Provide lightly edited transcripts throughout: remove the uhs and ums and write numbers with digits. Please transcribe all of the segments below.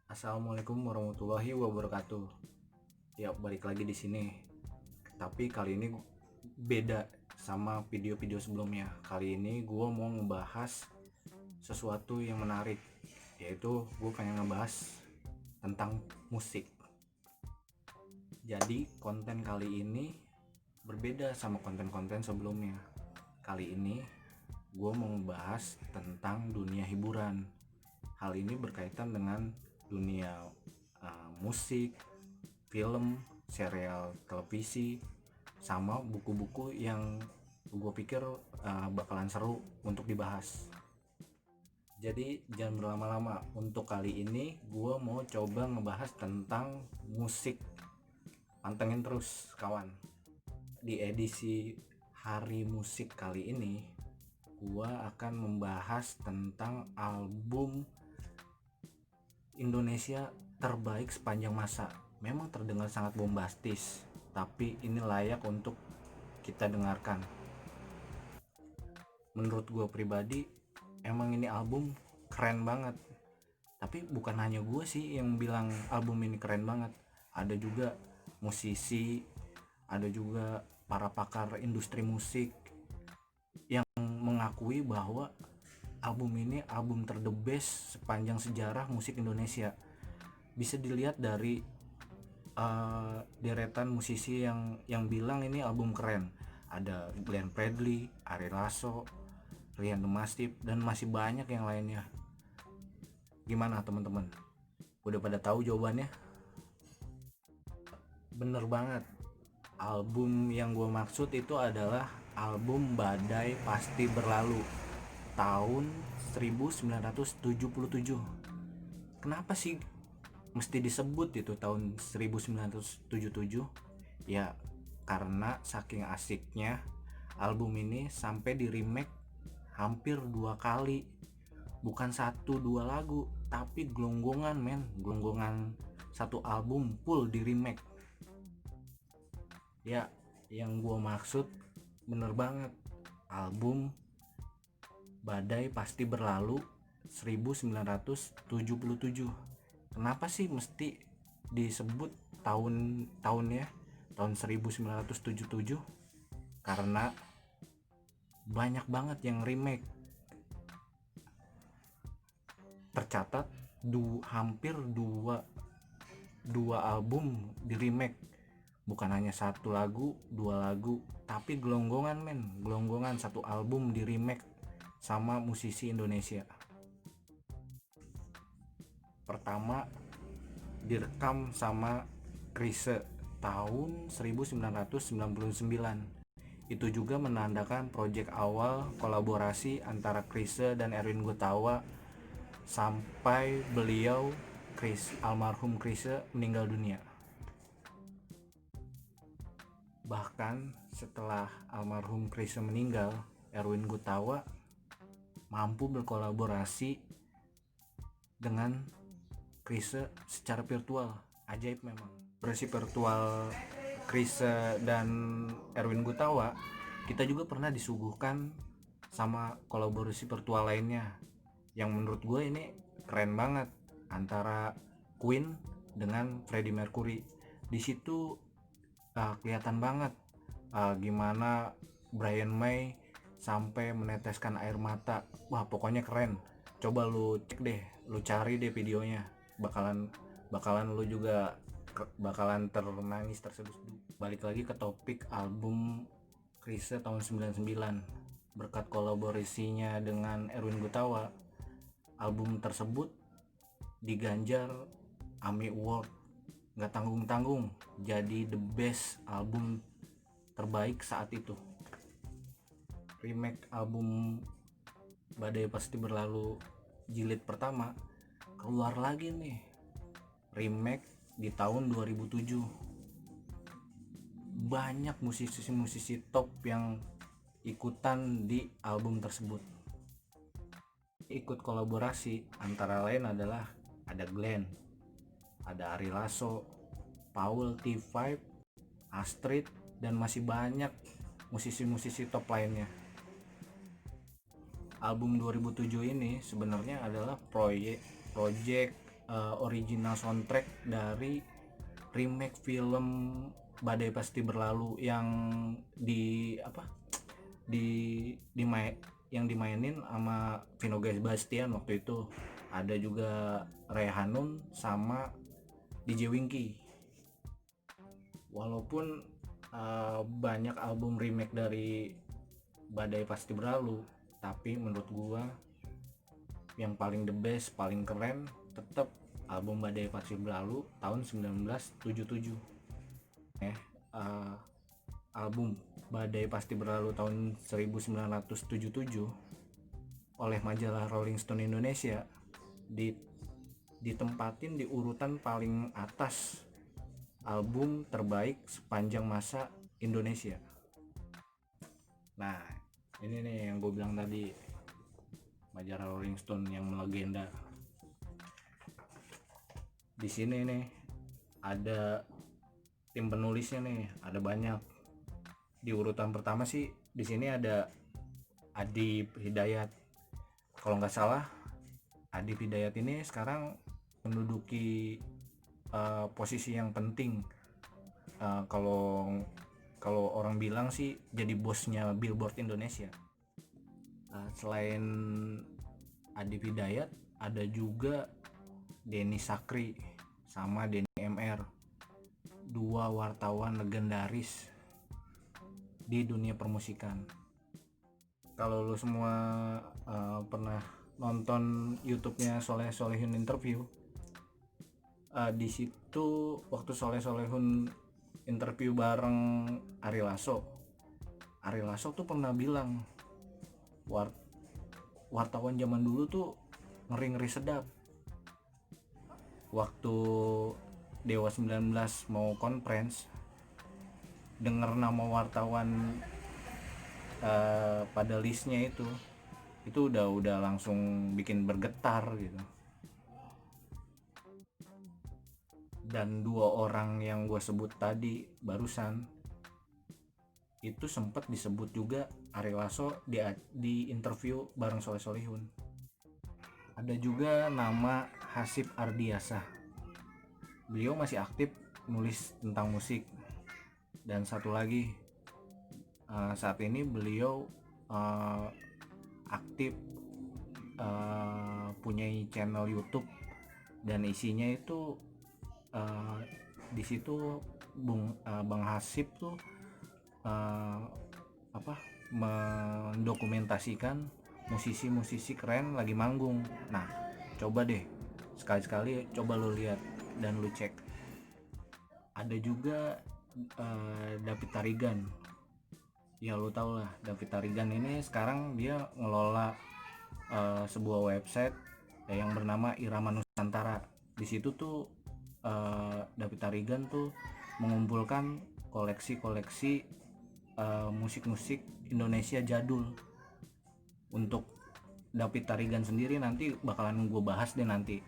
Assalamualaikum warahmatullahi wabarakatuh. Ya, balik lagi di sini. Tapi kali ini beda sama video-video sebelumnya. Kali ini gue mau ngebahas sesuatu yang menarik, yaitu gue pengen ngebahas tentang musik. Jadi konten kali ini berbeda sama konten-konten sebelumnya. Kali ini gue mau ngebahas tentang dunia hiburan. Hal ini berkaitan dengan dunia musik, film, serial televisi, sama buku-buku yang gue pikir bakalan seru untuk dibahas. Jadi jangan berlama-lama. Untuk kali ini gue mau coba ngebahas tentang musik. Pantengin terus kawan. Di edisi Hari Musik kali ini gue akan membahas tentang album Indonesia terbaik sepanjang masa. Memang terdengar sangat bombastis, tapi ini layak untuk kita dengarkan. Menurut gue pribadi, emang ini album keren banget. Tapi bukan hanya gue sih yang bilang album ini keren banget. Ada juga musisi, ada juga para pakar industri musik yang mengakui bahwa album ini album ter the best sepanjang sejarah musik Indonesia. Bisa dilihat dari deretan musisi yang bilang ini album keren. Ada Glenn Fredly, Ari Lasso, Rian The Mastiff, dan masih banyak yang lainnya. Gimana teman-teman? Udah pada tahu jawabannya? Bener banget. Album yang gue maksud itu adalah album Badai Pasti Berlalu tahun 1977. Kenapa sih mesti disebut itu tahun 1977? Ya karena saking asiknya album ini sampai di remake hampir 2 kali. Bukan 1-2 lagu, tapi gelonggongan men, gelonggongan satu album full di remake. Ya, yang gue maksud bener banget, album Badai Pasti Berlalu 1977. Kenapa sih mesti disebut tahunnya tahun 1977? Karena banyak banget yang remake. Tercatat hampir dua album di remake. Bukan hanya satu lagu, 2 lagu, tapi gelonggongan men, gelonggongan satu album di remake sama musisi Indonesia. Pertama direkam sama Chrisye tahun 1999. Itu juga menandakan proyek awal kolaborasi antara Chrisye dan Erwin Gutawa sampai beliau almarhum Chrisye meninggal dunia. Bahkan setelah almarhum Chrisye meninggal, Erwin Gutawa mampu berkolaborasi dengan Chrisye secara virtual. Ajaib memang. Versi virtual Chrisye dan Erwin Gutawa, kita juga pernah disuguhkan sama kolaborasi virtual lainnya yang menurut gue ini keren banget, antara Queen dengan Freddie Mercury. Di situ kelihatan banget gimana Brian May sampai meneteskan air mata. Wah, pokoknya keren. Coba lu cek deh, lu cari deh videonya. Bakalan lu juga bakalan ternangis terseduh. Balik lagi ke topik album Chrisye tahun 99. Berkat kolaborasinya dengan Erwin Gutawa, album tersebut diganjar AMI Award nggak tanggung-tanggung jadi the best album terbaik saat itu. Remake album Badai Pasti Berlalu jilid pertama keluar lagi nih, remake di tahun 2007. Banyak musisi-musisi top yang ikutan di album tersebut. Ikut kolaborasi antara lain adalah ada Glenn, ada Ari Lasso, Paul T5, Astrid, dan masih banyak musisi-musisi top lainnya. Album 2007 ini sebenarnya adalah project original soundtrack dari remake film Badai Pasti Berlalu yang di apa di yang dimainin sama Vino Bastian waktu itu. Ada juga Ray Hanun sama DJ Winky. Walaupun banyak album remake dari Badai Pasti Berlalu, tapi menurut gua yang paling the best, paling keren tetap album Badai Pasti Berlalu tahun 1977. Album Badai Pasti Berlalu tahun 1977 oleh majalah Rolling Stone Indonesia ditempatin di urutan paling atas album terbaik sepanjang masa Indonesia. Nah, ini nih yang gue bilang tadi, majalah Rolling Stone yang melegenda. Di sini nih ada tim penulisnya nih, ada banyak. Di urutan pertama sih di sini ada Adip Hidayat. Kalau nggak salah, Adip Hidayat ini sekarang menduduki posisi yang penting. Kalau orang bilang sih jadi bosnya Billboard Indonesia. Selain Adip Hidayat, ada juga Denny Sakri sama Denny MR, dua wartawan legendaris di dunia permusikan. Kalau lu semua pernah nonton YouTube-nya Soleh Solihun interview, di situ waktu Soleh Solihun interview bareng Ari Lasso tuh pernah bilang wartawan zaman dulu tuh ngeri sedap. Waktu Dewa 19 mau conference, denger nama wartawan pada listnya itu udah langsung bikin bergetar gitu. Dan dua orang yang gue sebut tadi barusan itu sempat disebut juga Ari Lasso di interview bareng Soleh Solihun. Ada juga nama Hasib Ardiasa, beliau masih aktif nulis tentang musik. Dan satu lagi, saat ini beliau aktif punya channel YouTube, dan isinya itu di situ Bang Hasib tuh mendokumentasikan musisi-musisi keren lagi manggung. Nah, coba deh sekali-sekali coba lu lihat dan lu cek. Ada juga David Tarigan. Ya lu tau lah, David Tarigan ini sekarang dia ngelola sebuah website yang bernama Irama Nusantara. Di situ tuh David Tarigan tuh mengumpulkan koleksi-koleksi musik-musik Indonesia jadul. Untuk David Tarigan sendiri nanti bakalan gue bahas deh nanti.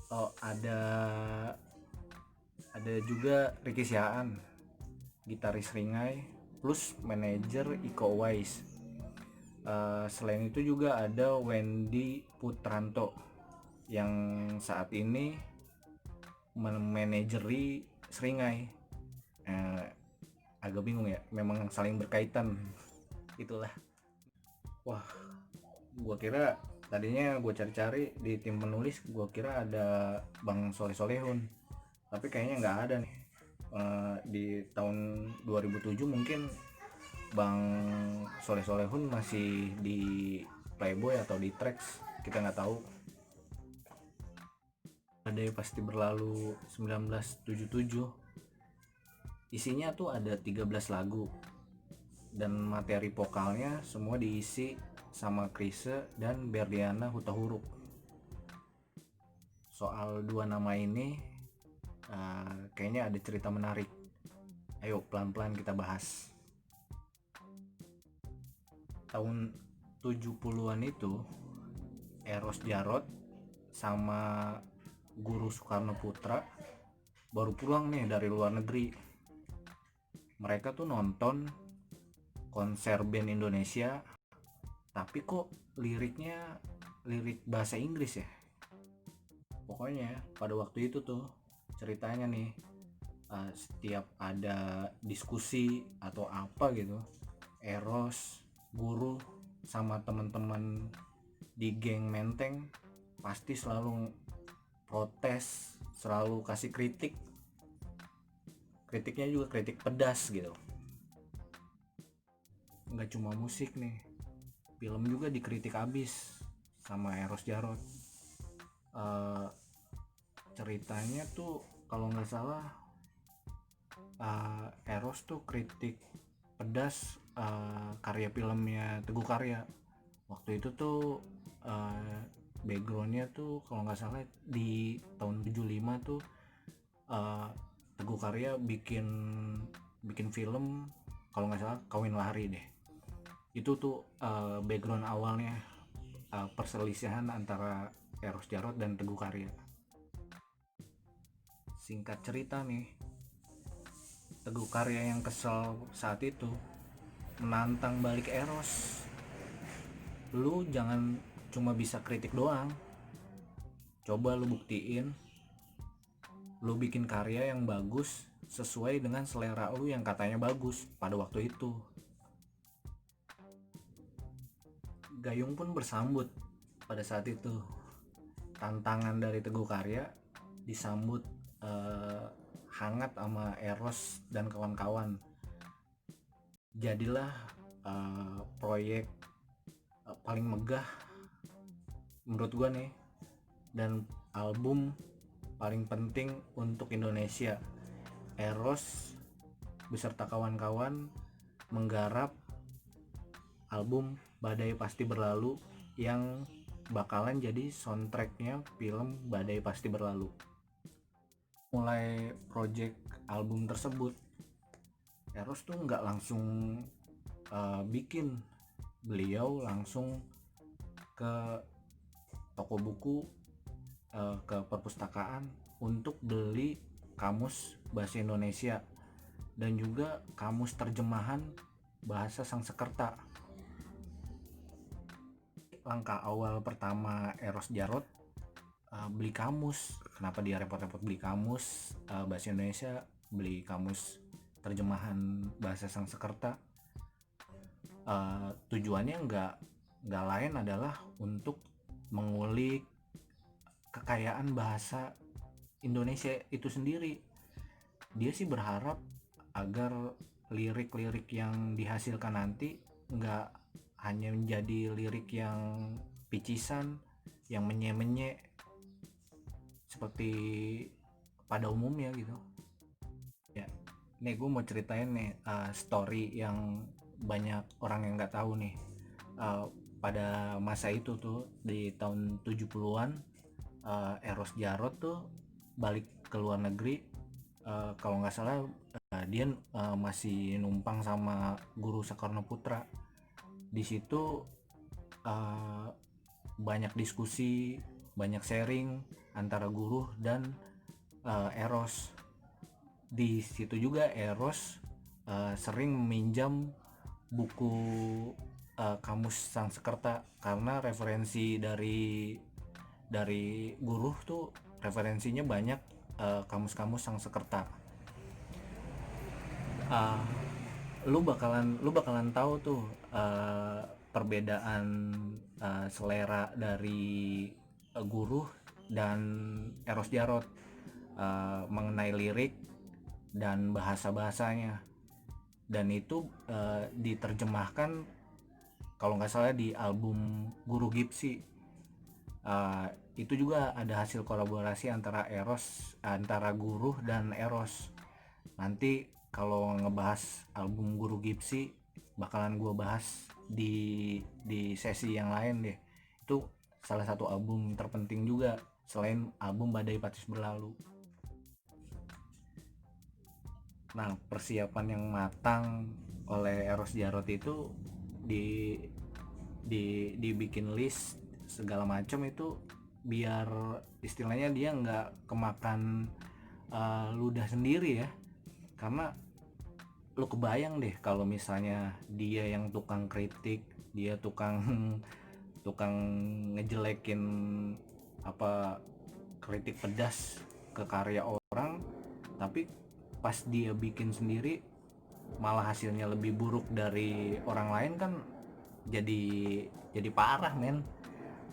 Oh, ada juga Ricky Siaan, gitaris Ringai plus manajer Iko Uwais. Selain itu juga ada Wendy Putranto yang saat ini memanajeri Seringai. Agak bingung ya, memang saling berkaitan itulah. Wah, gua kira tadinya gue cari-cari di tim penulis, gue kira ada Bang Soleh Solihun, tapi kayaknya nggak ada nih. Di tahun 2007 mungkin Bang Soleh Solihun masih di Playboy atau di Trax, kita nggak tahu. Badai Pasti Berlalu 1977 isinya tuh ada 13 lagu, dan materi vokalnya semua diisi sama Chrisye dan Berliana Hutahuruk. Soal dua nama ini kayaknya ada cerita menarik. Ayo pelan-pelan kita bahas. Tahun 70-an itu Eros Jarot sama Guru Soekarno Putra baru pulang nih dari luar negeri. Mereka tuh nonton konser band Indonesia, tapi kok liriknya lirik bahasa Inggris ya. Pokoknya pada waktu itu tuh ceritanya nih, setiap ada diskusi atau apa gitu, Eros, Guru sama teman-teman di geng Menteng pasti selalu protes, selalu kasih kritik. Kritiknya juga kritik pedas gitu. Nggak cuma musik nih, film juga dikritik abis sama Eros Jarot. Ceritanya tuh kalau nggak salah, Eros tuh kritik pedas karya filmnya Teguh Karya. Waktu itu tuh backgroundnya tuh kalau nggak salah di tahun 75 tuh Teguh Karya bikin film, kalau nggak salah Kawin Lari deh. Itu tuh background awalnya perselisihan antara Eros Jarot dan Teguh Karya. Singkat cerita nih, Teguh Karya yang kesel saat itu menantang balik Eros. Lu jangan cuma bisa kritik doang, coba lu buktiin lu bikin karya yang bagus sesuai dengan selera lu yang katanya bagus pada waktu itu. Gayung pun bersambut pada saat itu. Tantangan dari Teguh Karya disambut hangat sama Eros dan kawan-kawan. Jadilah proyek paling megah menurut gua nih, dan album paling penting untuk Indonesia. Eros beserta kawan-kawan menggarap album Badai Pasti Berlalu yang bakalan jadi soundtracknya film Badai Pasti Berlalu. Mulai project album tersebut, Eros tuh nggak langsung bikin. Beliau langsung ke toko buku, ke perpustakaan untuk beli kamus bahasa Indonesia dan juga kamus terjemahan bahasa Sangsekerta. Langkah awal pertama Eros Jarot beli kamus. Kenapa dia repot-repot beli kamus bahasa Indonesia, beli kamus terjemahan bahasa Sangsekerta? Tujuannya nggak lain adalah untuk mengulik kekayaan bahasa Indonesia itu sendiri. Dia sih berharap agar lirik-lirik yang dihasilkan nanti nggak hanya menjadi lirik yang picisan, yang menye-menye seperti pada umumnya gitu ya. Nih gue mau ceritain nih story yang banyak orang yang nggak tahu nih. Pada masa itu tuh di tahun 70-an, Eros Jarot tuh balik ke luar negeri. Kalau nggak salah dia masih numpang sama Guru Soekarno Putra. Di situ banyak diskusi, banyak sharing antara Guru dan Eros. Di situ juga Eros sering meminjam buku kamus Sangsekerta karena referensi dari Guru tuh referensinya banyak kamus-kamus Sangsekerta. Lu bakalan tahu tuh perbedaan selera dari Guru dan Eros Jarot mengenai lirik dan bahasa-bahasanya. Dan itu diterjemahkan kalau nggak salah di album Guru Gipsy. Itu juga ada hasil kolaborasi antara Guru dan Eros. Nanti kalau ngebahas album Guru Gipsy bakalan gue bahas di sesi yang lain deh. Itu salah satu album terpenting juga selain album Badai Pasti Berlalu. Nah, persiapan yang matang oleh Eros Jarot itu dibikin list segala macam itu biar istilahnya dia nggak kemakan ludah sendiri ya. Karena lu kebayang deh kalau misalnya dia yang tukang kritik, dia tukang tukang ngejelekin apa kritik pedas ke karya orang, tapi pas dia bikin sendiri malah hasilnya lebih buruk dari orang lain kan, jadi parah men.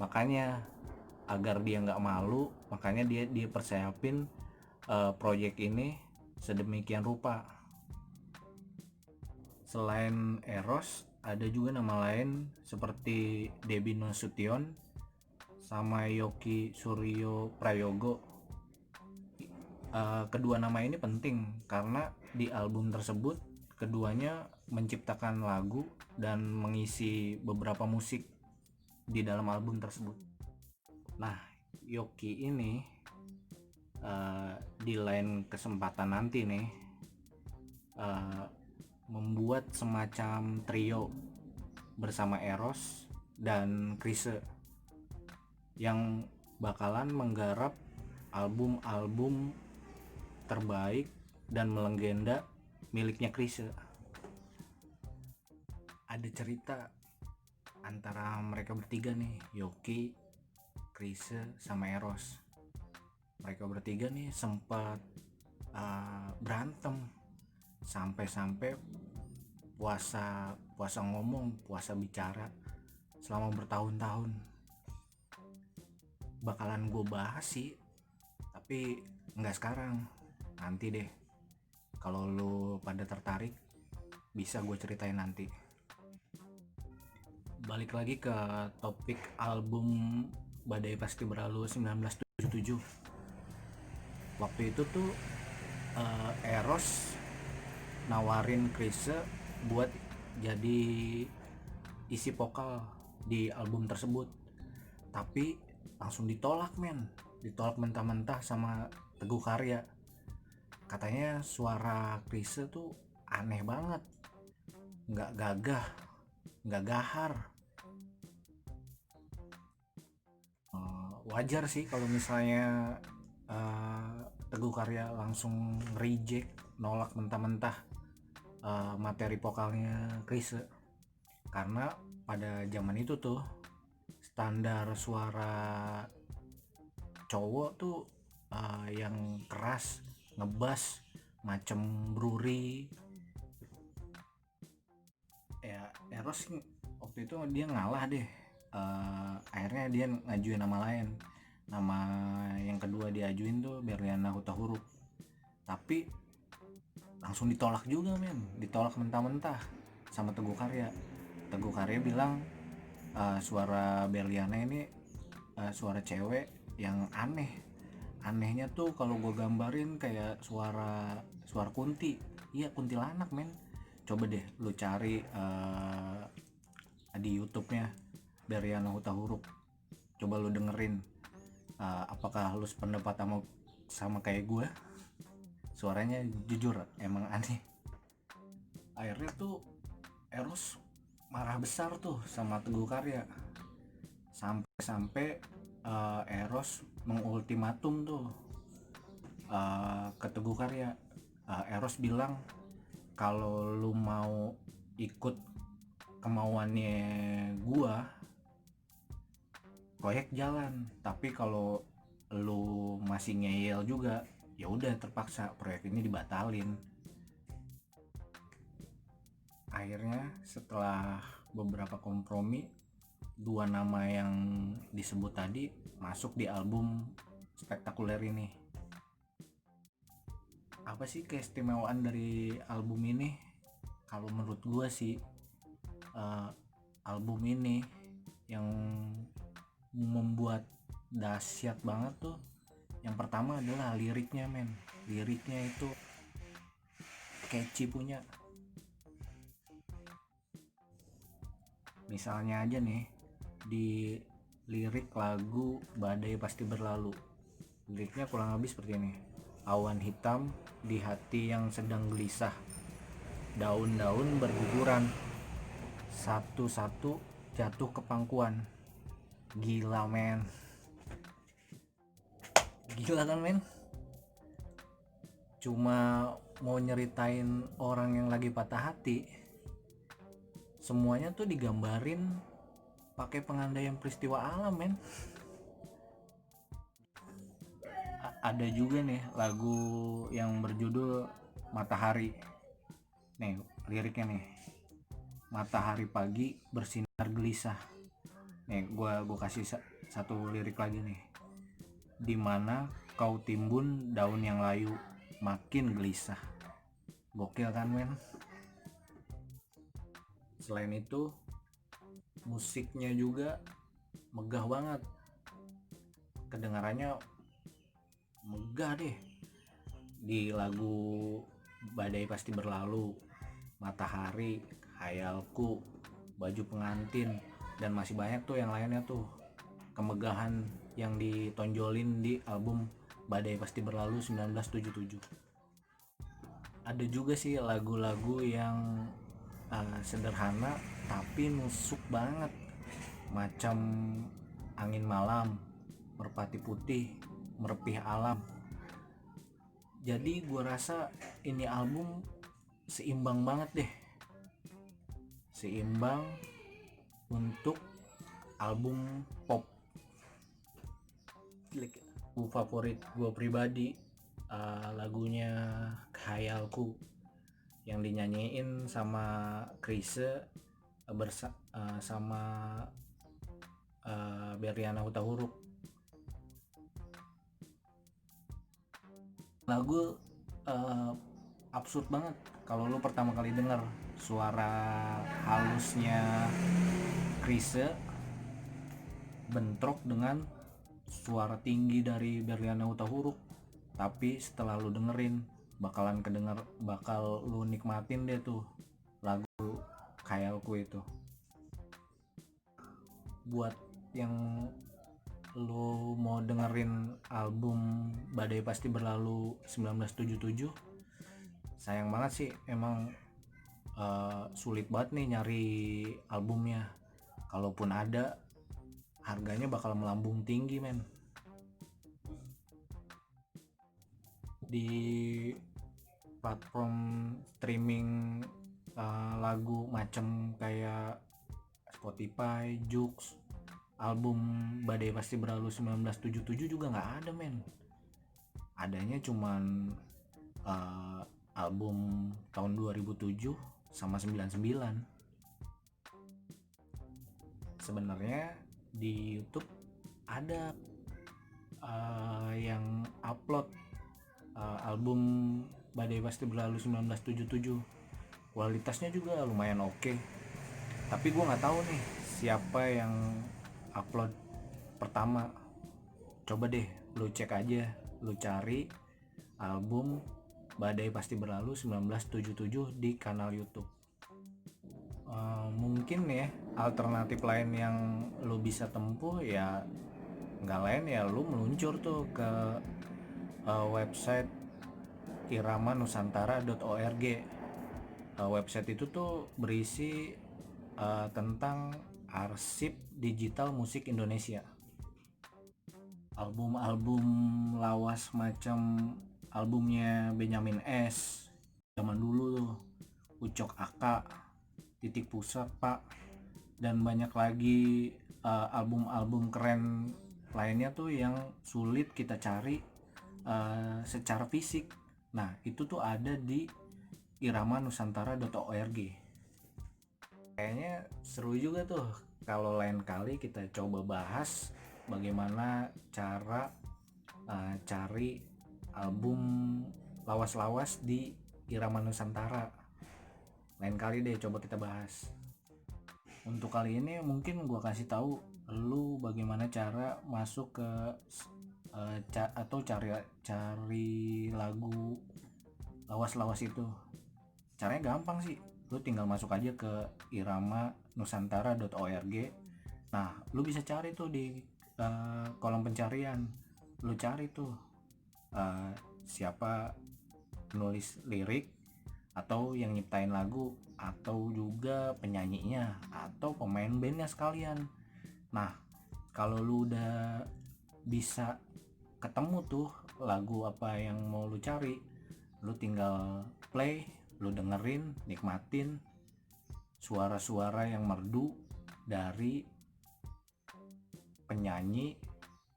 Makanya agar dia nggak malu, makanya dia persiapin proyek ini sedemikian rupa. Selain Eros, ada juga nama lain seperti Debbie Nasution sama Yoki Suryo Prayogo. Kedua nama ini penting karena di album tersebut keduanya menciptakan lagu dan mengisi beberapa musik di dalam album tersebut. Nah, Yoki ini di lain kesempatan nanti nih membuat semacam trio bersama Eros dan Chrisye yang bakalan menggarap album-album terbaik dan melegenda miliknya Chrisye. Ada cerita antara mereka bertiga nih, Yoki, Chrisye sama Eros. Mereka bertiga nih sempat berantem sampai puasa ngomong, puasa bicara selama bertahun-tahun. Bakalan gue bahas sih, tapi nggak sekarang, nanti deh. Kalau lu pada tertarik bisa gue ceritain nanti. Balik lagi ke topik album Badai Pasti Berlalu 1977. Waktu itu tuh Eros nawarin Chrisye buat jadi isi vokal di album tersebut, tapi langsung ditolak mentah-mentah sama Teguh Karya. Katanya suara Chrisye tuh aneh banget, nggak gagah, nggak gahar. Wajar sih kalau misalnya Teguh Karya langsung reject, nolak mentah-mentah materi vokalnya Chrisye, karena pada zaman itu tuh standar suara cowok tuh yang keras, ngebass macem Bruri. Ya Eros waktu itu dia ngalah deh, akhirnya dia ngajuin nama lain. Nama yang kedua diajuin tuh Berliana Hutahuruf, tapi langsung ditolak juga ditolak mentah-mentah sama Teguh Karya. Teguh Karya bilang suara Berliana ini suara cewek yang anehnya tuh kalau gue gambarin kayak suara kunti. Iya, kuntilanak coba deh lu cari di YouTube-nya Berliana Hutahuruf, coba lu dengerin. Apakah lu sependapat sama kayak gue? Suaranya jujur emang aneh. Akhirnya tuh Eros marah besar tuh sama Teguh Karya, sampai Eros mengultimatum tuh ke Teguh Karya. Eros bilang kalau lu mau ikut kemauannya gua, proyek jalan, tapi kalau lu masih ngeyel juga, ya udah terpaksa proyek ini dibatalin. Akhirnya setelah beberapa kompromi, dua nama yang disebut tadi masuk di album spektakuler ini. Apa sih keistimewaan dari album ini? Kalau menurut gue sih album ini yang membuat dahsyat banget tuh, yang pertama adalah liriknya liriknya itu catchy punya. Misalnya aja nih di lirik lagu Badai Pasti Berlalu, liriknya kurang lebih seperti ini: awan hitam di hati yang sedang gelisah, daun-daun berguguran, satu-satu jatuh ke pangkuan. Gila gila kan cuma mau nyeritain orang yang lagi patah hati, semuanya tuh digambarin pakai pengandaian peristiwa alam, men. Ada juga nih lagu yang berjudul Matahari. Nih liriknya nih, matahari pagi bersinar gelisah. Nih gua kasih satu lirik lagi nih, dimana kau timbun daun yang layu, makin gelisah. Gokil kan, men. Selain itu musiknya juga megah banget, kedengarannya megah deh. Di lagu Badai Pasti Berlalu, Matahari, Khayalku, Baju Pengantin, dan masih banyak tuh yang lainnya tuh, kemegahan yang ditonjolin di album Badai Pasti Berlalu 1977. Ada juga sih lagu-lagu yang sederhana tapi nusuk banget, macam Angin Malam, Merpati Putih, Merepih Alam. Jadi gue rasa ini album seimbang banget deh, seimbang untuk album pop. Favorit gue pribadi lagunya Khayalku yang dinyanyiin sama Chrisye sama Beriana Hutahuruk. Lagu absurd banget kalau lu pertama kali denger suara halusnya Chrisye bentrok dengan suara tinggi dari Berliana Hutahuruk. Tapi setelah lu dengerin bakal lu nikmatin deh tuh lagu Khayalku itu. Buat yang lu mau dengerin album Badai Pasti Berlalu 1977, sayang banget sih emang sulit banget nih nyari albumnya. Kalaupun ada, harganya bakal melambung tinggi, men. Di platform streaming lagu macam kayak Spotify, Joox, album Badai Pasti Berlalu 1977 juga nggak ada, men. Adanya cuman album tahun 2007 sama 99. Sebenarnya di YouTube ada yang upload album Badai Pasti Berlalu 1977. Kualitasnya juga lumayan oke. Tapi gue nggak tahu nih siapa yang upload pertama. Coba deh lu cek aja, lu cari album Badai Pasti Berlalu 1977 di kanal YouTube. Mungkin ya alternatif lain yang lu bisa tempuh ya nggak lain ya lu meluncur tuh ke website iramanusantara.org. Website itu tuh berisi tentang arsip digital musik Indonesia. Album-album lawas macam albumnya Benyamin S zaman dulu tuh, Ucok Aka, Titik Pusat Pak, dan banyak lagi album-album keren lainnya tuh yang sulit kita cari secara fisik. Nah itu tuh ada di iramanusantara.org. Kayaknya seru juga tuh kalau lain kali kita coba bahas bagaimana cara cari album lawas-lawas di Irama Nusantara. Lain kali deh coba kita bahas. Untuk kali ini mungkin gue kasih tahu lu bagaimana cara masuk ke atau cari lagu lawas-lawas itu. Caranya gampang sih, lu tinggal masuk aja ke iramanusantara.org. Nah lu bisa cari tuh di kolom pencarian, lu cari tuh siapa penulis lirik atau yang nyiptain lagu atau juga penyanyinya atau pemain bandnya sekalian. Nah kalau lu udah bisa ketemu tuh lagu apa yang mau lu cari, lu tinggal play, lu dengerin, nikmatin suara-suara yang merdu dari penyanyi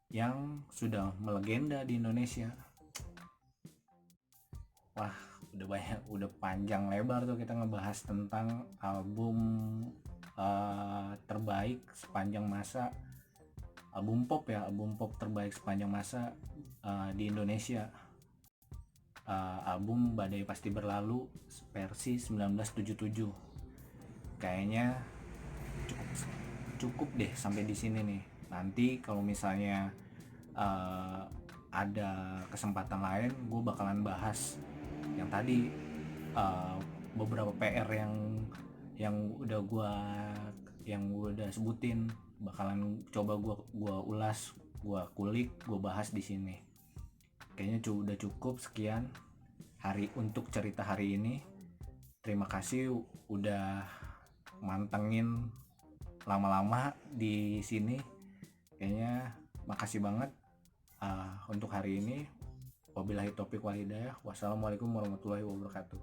yang sudah melegenda di Indonesia. Wah, udah panjang lebar tuh kita ngebahas tentang album terbaik sepanjang masa, album pop terbaik sepanjang masa di Indonesia. Album Badai Pasti Berlalu versi 1977. Kayaknya cukup deh sampai di sini nih. Nanti kalau misalnya ada kesempatan lain, gue bakalan bahas yang tadi, beberapa PR yang udah gue sebutin, bakalan coba gue ulas, gue kulik, gue bahas di sini. Kayaknya udah cukup sekian untuk cerita hari ini. Terima kasih udah mantengin lama-lama di sini. Kayaknya makasih banget untuk hari ini. Wabillahi taufiq wal hidayah. Wassalamualaikum warahmatullahi wabarakatuh.